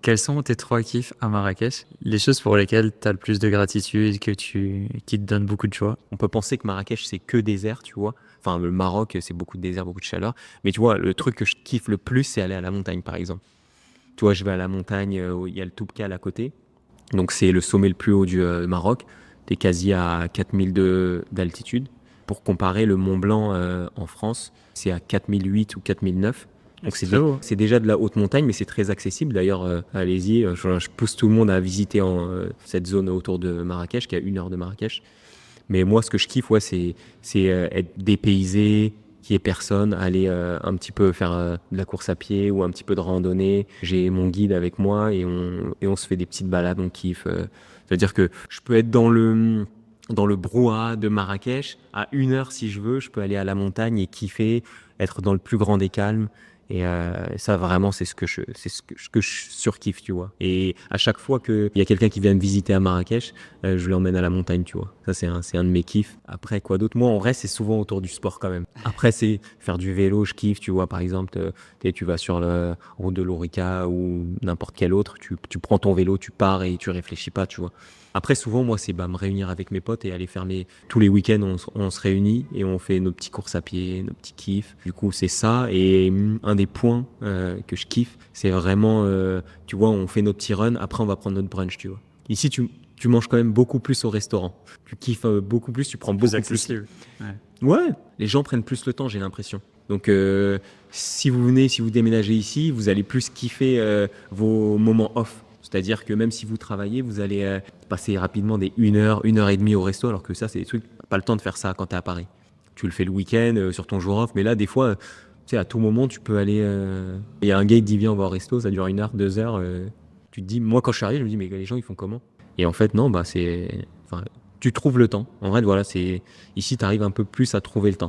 Quels sont tes 3 kiffs à Marrakech? Les choses pour lesquelles tu as le plus de gratitude, qui te donnent beaucoup de joie? On peut penser que Marrakech, c'est que désert, tu vois. Enfin, le Maroc, c'est beaucoup de désert, beaucoup de chaleur. Mais tu vois, le truc que je kiffe le plus, c'est aller à la montagne, par exemple. Tu vois, je vais à la montagne où il y a le Toubkal à côté. Donc, c'est le sommet le plus haut du Maroc. Tu es quasi à 4000 d'altitude. Pour comparer, le Mont Blanc en France, c'est à 4008 ou 4009. Ah, Donc c'est très beau, hein. c'est déjà de la haute montagne, mais c'est très accessible. D'ailleurs, allez-y, je pousse tout le monde à visiter cette zone autour de Marrakech, qui est à 1 heure de Marrakech. Mais moi, ce que je kiffe, ouais, c'est être dépaysé, qu'il n'y ait personne, aller un petit peu faire de la course à pied ou un petit peu de randonnée. J'ai mon guide avec moi et on se fait des petites balades, on kiffe. C'est-à-dire que je peux être dans le brouhaha de Marrakech, à 1 heure si je veux, je peux aller à la montagne et kiffer, être dans le plus grand des calmes. Et ça, vraiment, ce que je surkiffe, tu vois. Et à chaque fois qu'il y a quelqu'un qui vient me visiter à Marrakech, je l'emmène à la montagne, tu vois. Ça, c'est un de mes kiffs. Après, quoi d'autre? Moi, en vrai, c'est souvent autour du sport quand même. Après, c'est faire du vélo, je kiffe, tu vois. Par exemple, tu vas sur la route de l'Orica ou n'importe quel autre, tu prends ton vélo, tu pars et tu réfléchis pas, tu vois. Après, souvent, moi, c'est me réunir avec mes potes et aller faire tous les week-ends, on se réunit et on fait nos petits courses à pied, nos petits kiffs. Du coup, c'est ça. Et un des points que je kiffe, c'est vraiment, tu vois, on fait nos petits runs, après, on va prendre notre brunch, tu vois. Ici, tu manges quand même beaucoup plus au restaurant. Tu kiffes beaucoup plus, tu prends C'est plus beaucoup plus. accessible. Ouais. Ouais, les gens prennent plus le temps, j'ai l'impression. Donc, si vous venez, si vous déménagez ici, vous allez plus kiffer vos moments off. C'est-à-dire que même si vous travaillez, vous allez passer rapidement des 1 heure, 1 heure et demie au resto, alors que ça, c'est des trucs, pas le temps de faire ça quand t'es à Paris. Tu le fais le week-end, sur ton jour off, mais là, des fois, tu sais, à tout moment, tu peux aller. Il y a un gars qui dit viens, on va au resto, ça dure 1 heure, 2 heures. Tu te dis, moi, quand je suis arrivé, je me dis, mais les gens, ils font comment? Et en fait, non, bah, c'est. Enfin, tu trouves le temps. En vrai, voilà, c'est. Ici, tu arrives un peu plus à trouver le temps.